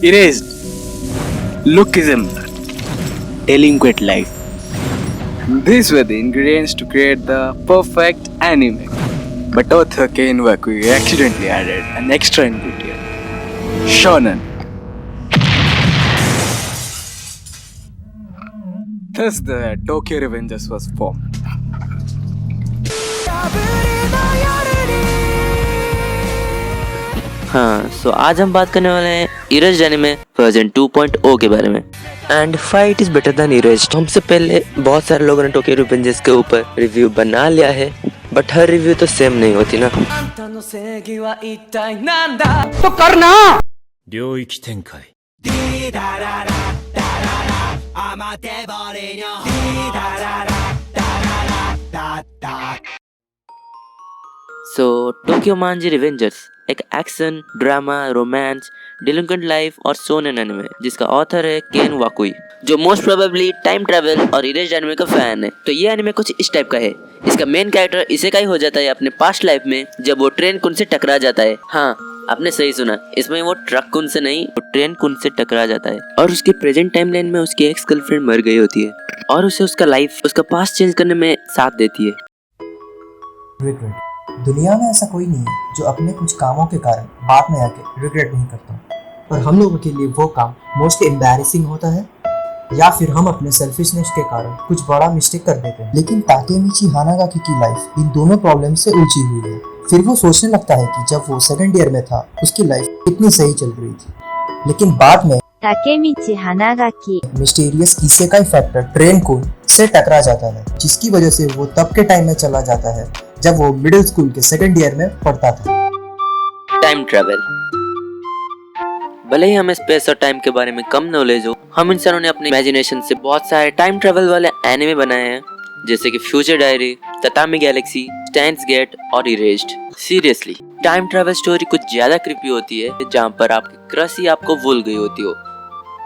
Erased, lookism, delinquent life. These were the ingredients to create the perfect anime. But author Ken Wakui accidentally added an extra ingredient: shonen. Thus, the Tokyo Revengers was formed. हाँ, सो आज हम बात करने वाले हैं erased anime version 2.0 के बारे में। And fight is better than erased. हमसे पहले बहुत सारे लोगों ने टोक्यो रिवेंजर्स के ऊपर रिव्यू बना लिया है, बट हर रिव्यू तो सेम नहीं होती ना। तो करना 領域展開 सो टोक्यो मांजी रिवेंजर्स एक action, drama, romance, delinquent life और शोनेन एनिमे जिसका ऑथर है केन वाकुई, जो मोस्ट प्रोबेबली टाइम ट्रैवल और इरेज्ड एनिमे का फैन है। तो ये एनिमे कुछ इस टाइप का है। इसका मेन कैरेक्टर इसेकाई हो जाता है अपने पास्ट लाइफ में, जब वो ट्रेन कुन से टकरा जाता है। हाँ, आपने सही सुना, इसमें वो ट्रक कुन से नहीं, वो ट्रेन कुन से टकरा जाता है। और उसकी प्रेजेंट टाइमलाइन में उसकी एक्स गर्लफ्रेंड मर गई होती है और उसे उसका लाइफ, उसका पास्ट चेंज करने में साथ देती है। रिग्रेट। दुनिया में ऐसा कोई नहीं है जो अपने कुछ कामों के कारण बाद में आके रिग्रेट नहीं करता, पर हम लोगों के लिए वो काम मोस्टली एम्बैरेसिंग होता है या फिर हम अपने सेल्फिशनेस के कारण कुछ बड़ा मिस्टेक कर देते हैं। लेकिन ताकेमिची हानागाकी की लाइफ इन दोनों प्रॉब्लम से उलझी हुई है। फिर वो सोचने लगता है कि जब वो सेकंड ईयर में था उसकी लाइफ कितनी सही चल रही थी, लेकिन बाद में Takemichi हानागाकी mysterious isekai factor train को से टकरा जाता है, जिसकी वजह से वो तब के टाइम में चला जाता है जब वो मिडिल स्कूल के सेकंड ईयर में पढ़ता था। Time travel. भले ही हमें स्पेस और टाइम के बारे में कम नॉलेज हो, हम इंसानों ने अपने इमेजिनेशन से बहुत सारे टाइम ट्रैवल वाले एनिमे बनाए हैं, जैसे कि Future Diary, Tatami Galaxy, Steins Gate और Erased. Seriously, time travel story कुछ ज्यादा क्रिपी होती है, जहाँ पर आपकी क्रश ही आपको भूल गई होती हो।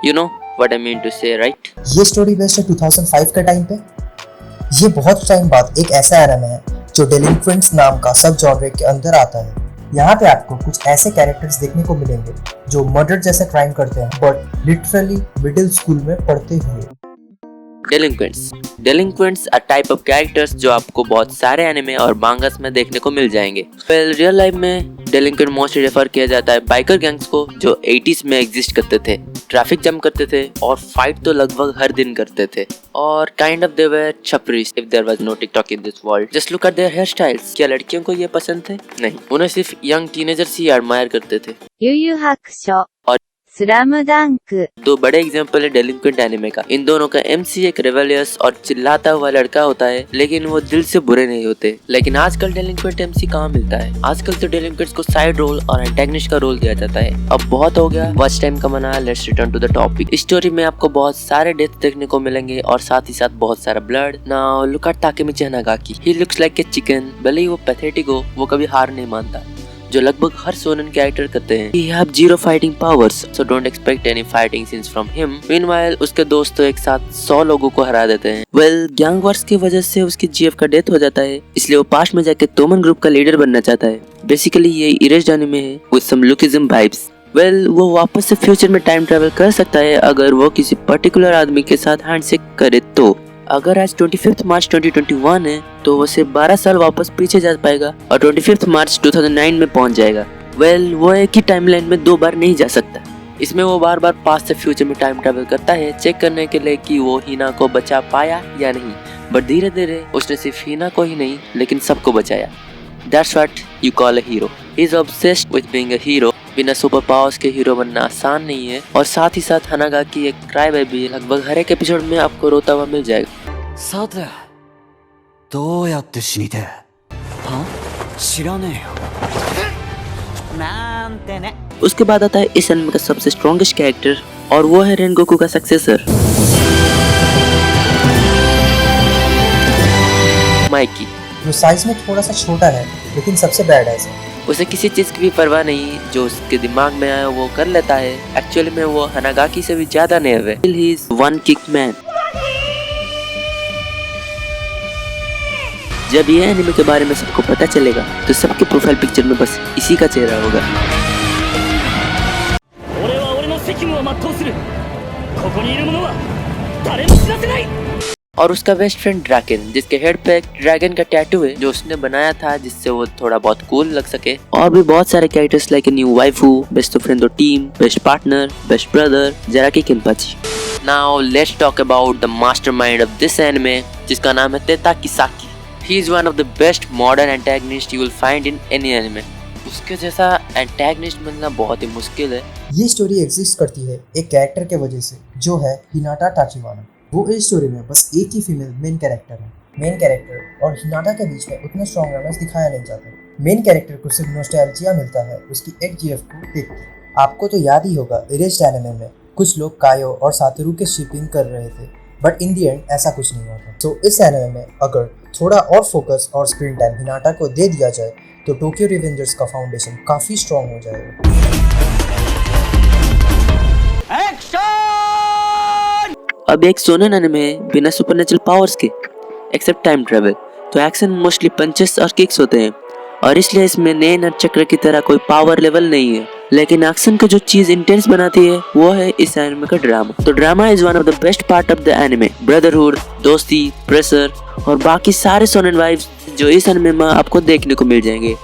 You know what I mean to say, right? ये स्टोरी बेस्ड है 2005 के टाइम पे। ये बहुत टाइम बाद एक ऐसा एनिमे है जो डेलिंक्वेंट्स नाम का सब जॉनर के अंदर आता है। यहाँ पे आपको कुछ ऐसे कैरेक्टर्स देखने को मिलेंगे जो मर्डर जैसे क्राइम करते हैं, बट लिटरली मिडिल स्कूल में पढ़ते हुए। डेलिंक्वेंट्स आर टाइप ऑफ कैरेक्टर्स जो आपको बहुत सारे एनिमे और मांगास में देखने को मिल जाएंगे। रियल लाइफ में डेलिंक्वेंट मोस्टली रेफर किया जाता है बाइकर गैंग्स को जो 80s में एग्जिस्ट करते थे, ट्रैफिक जम करते थे और फाइट तो लगभग हर दिन करते थे। और काइंड ऑफ दे वर छपरीस if there was no TikTok in this world. Just look at their hair styles. क्या लड़कियों को ये पसंद थे? नहीं, उन्हें सिर्फ यंग टीनेजर्स ही एडमायर करते थे। यू यू हाकुशो और स्लैम डंक दो बड़े एग्जाम्पल है डेलिंक्वेंट एनिमे का। इन दोनों का MC एक रेबेलियस और चिल्लाता हुआ लड़का होता है, लेकिन वो दिल से बुरे नहीं होते। लेकिन आजकल डेलिंक्वेंट MC कहाँ मिलता है? आजकल तो डेलिंक्वेंट्स को साइड रोल और एंटेगनिस्ट का रोल दिया जाता है। अब बहुत हो गया, वॉच टाइम का मना। Let's return to the topic. इस स्टोरी में आपको बहुत सारे डेथ देखने को मिलेंगे और साथ ही साथ बहुत सारा blood. Now look at Takemichi Hanagaki. He looks like a chicken. भले ही वो पैथेटिक हो, वो कभी हार नहीं मानता, जो लगभग हर शोनेन कैरेक्टर करते हैं। He have zero fighting powers, so don't expect any fighting scenes from him. Meanwhile, उसके दोस्त तो एक साथ 100 लोगों को हरा देते हैं। Well, गैंग वॉर्स की वजह से उसकी GF का डेथ हो जाता है, इसलिए वो पास्ट में जाके तोमन ग्रुप का लीडर बनना चाहता है। बेसिकली ये इरेज्ड एनिमे है with some lookism vibes. Well, वो वापस से फ्यूचर में टाइम ट्रैवल कर सकता है अगर वो किसी पर्टिकुलर आदमी के साथ हैंडशेक करे तो। अगर आज 25 मार्च 2021 है तो वो सिर्फ 12 साल वापस पीछे जा पाएगा और 25 मार्च 2009 में पहुंच जाएगा। वो एक ही टाइमलाइन में 2 बार नहीं जा सकता। इसमें वो बार बार पास्ट से फ्यूचर में टाइम ट्रैवल करता है, चेक करने के लिए कि वो हिना को बचा पाया या नहीं। बट धीरे धीरे उसने सिर्फ हिना को ही नहीं लेकिन सबको बचाया। That's what you call a hero. He's obsessed with being a hero. बिना सुपर पावर्स के हीरो बनना आसान नहीं है। और साथ ही साथ हानागाकी एक क्राई बेबी लगभग हर एक एपिसोड में आपको रोता हुआ मिल जाएगा। さてどうやって死にては知らねえよなんてね。उसके बाद आता है इस एनिमे का सबसे स्ट्रॉन्गेस्ट कैरेक्टर और वो है रेनगोकू का सक्सेसर माइकी, जो साइज में थोड़ा सा छोटा है लेकिन सबसे बैडएस है। उसे किसी चीज की भी परवाह नहीं, जो उसके दिमाग में आया वो कर लेता है। एक्चुअली में वो हानागाकी से भी ज्यादा नेव है। ही इज वन किक मैन। जब ये एनिमे के बारे में सबको पता चलेगा तो सबके प्रोफाइल पिक्चर में बस इसी का चेहरा होगा। 責務を全うする。ここにいる者は誰も死なせない。 और उसका बेस्ट फ्रेंड ड्रैगन, जिसके हेड पे एक ड्रैगन का टैटू है जो उसने बनाया था जिससे वो थोड़ा बहुत कूल लग सके। और भी बहुत सारे characters like new waifu, best friend of team, best partner, best brother, जराकी किनपाची। Now let's talk about the mastermind of this anime, जिसका नाम है Tetta Kisaki. He is one of the best modern antagonist you will find in any anime. उसके जैसा antagonist मिलना बहुत ही मुश्किल है। ये स्टोरी एग्जिस्ट करती है एक कैरेक्टर के वजह से जो है हिनाटा टाचिवाना। वो इस स्टोरी में बस एक ही फीमेल मेन कैरेक्टर है। मेन कैरेक्टर और हिनाटा के बीच में उतना स्ट्रॉन्ग रोमांस दिखाया नहीं जाता। मेन कैरेक्टर को सिर्फ नॉस्टैल्जिया मिलता है उसकी एक जीएफ को देखकर। आपको तो याद ही होगा इरेज्ड एनिमे में कुछ लोग कायो और सातोरू के शिपिंग कर रहे थे, बट इन दी एंड ऐसा कुछ नहीं हुआ था। तो इस एनिमे में अगर थोड़ा और फोकस और स्क्रीन टाइम हिनाटा को दे दिया जाए तो टोक्यो रिवेंजर्स का फाउंडेशन काफी स्ट्रॉन्ग हो जाएगा। अब एक सोनेन एनिमे है बिना सुपरनेचुरल पावर्स के एक्सेप्ट टाइम ट्रेवल, तो एक्शन मोस्टली पंचेस और किक्स होते हैं और इसलिए इसमें नए नटचक्र की तरह कोई पावर लेवल नहीं है। लेकिन एक्शन को जो चीज इंटेंस बनाती है वो है इस एनिमे का ड्रामा। तो drama is one of the best part of the anime. Brotherhood, दोस्ती, प्रेशर और बाकी सारे सोनेन वाइब्स जो इस एनिमे में आपको देखने को मिल जाएंगे।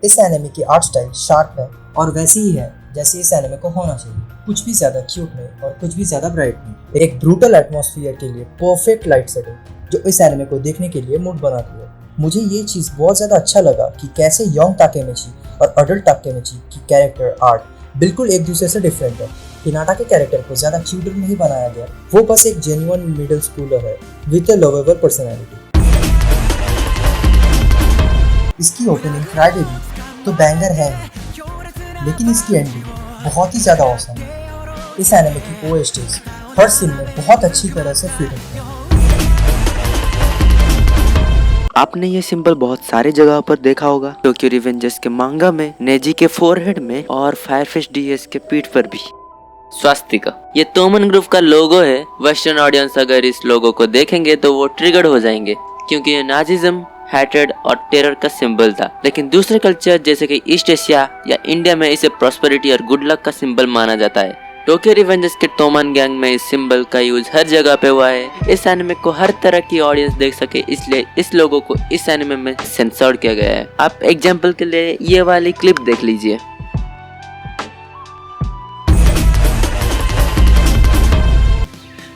इस एनिमे की आर्ट स्टाइल शार्प है और वैसी ही है जैसे इस एनिमे को होना चाहिए। कुछ भी ज्यादा क्यूट नहीं और कुछ भी ज्यादा ब्राइट नहीं। एक ब्रूटल एटमॉस्फेयर के लिए परफेक्ट लाइट सेटिंग जो इस एनिमे को देखने के लिए मूड बनाती है। मुझे ये चीज़ बहुत ज़्यादा अच्छा लगा कि कैसे यंग ताकेमिची और अडल्ट ताकेमिची की कैरेक्टर आर्ट बिल्कुल एक दूसरे से डिफरेंट है। हिनाटा के कैरेक्टर को ज़्यादा क्यूटर नहीं बनाया गया, वो बस एक जेन्युइन मिडिल स्कूलर है विद अ लवेबल पर्सनैलिटी। इसकी ओपनिंग फ्राइडे भी तो बैंगर है ही, लेकिन इसकी एंडिंग बहुत ही ज़्यादा औसम है। इस एनिमे की ओएसटीज हर सीन में बहुत अच्छी तरह से फिट होती है। आपने ये सिंबल बहुत सारी जगहों पर देखा होगा, टोक्यो रिवेंजर्स के मांगा में, नेजी के फोरहेड में और फायरफिश डीएस के पीठ पर भी। स्वास्तिका, ये तोमन ग्रुप का लोगो है। वेस्टर्न ऑडियंस अगर इस लोगो को देखेंगे तो वो ट्रिगर्ड हो जाएंगे क्योंकि ये नाजिज्म, हैट्रेड और टेरर का सिंबल था। लेकिन दूसरे कल्चर जैसे कि ईस्ट एशिया या इंडिया में इसे प्रॉस्पेरिटी और गुड लक का सिंबल माना जाता है। टोक्यो रिवेंजर्स के तोमन गैंग में इस सिंबल का यूज हर जगह पे हुआ है। इस एनिमे को हर तरह की ऑडियंस देख सके इसलिए इस लोगों को इस एनिमे में सेंसर्ड किया गया है। आप एग्जांपल के लिए ये वाली क्लिप देख लीजिए।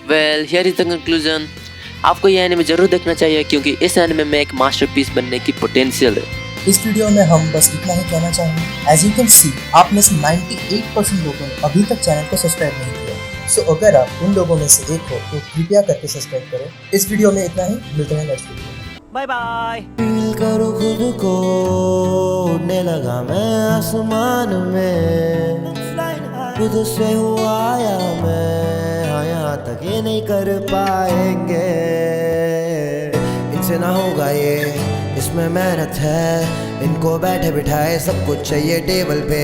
Well, here is the conclusion. आपको ये एनिमे जरूर देखना चाहिए क्योंकि इस एनिमे में एक मास्टरपीस बनने की पोटेंशियल है। इस वीडियो में हम बस इतना ही कहना चाहेंगे। एज यू कैन सी, आप में से 98% लोगों ने अभी तक चैनल को सब्सक्राइब नहीं किया। सो अगर आप उन लोगों में से एक हो तो कृपया करके सब्सक्राइब करें। इस वीडियो में इतना ही, मिलते हैं नेक्स्ट वीडियो में। Bye bye. फील करो खुद को, उड़ने लगा मैं आसमान में, खुद से हुआ आया मैं, हाँ यहाँ तक ये नहीं कर पाएंगे, इनसे ना होगा ये, इसमें मेहनत है, इनको बैठे बिठाए सब कुछ चाहिए टेबल पे।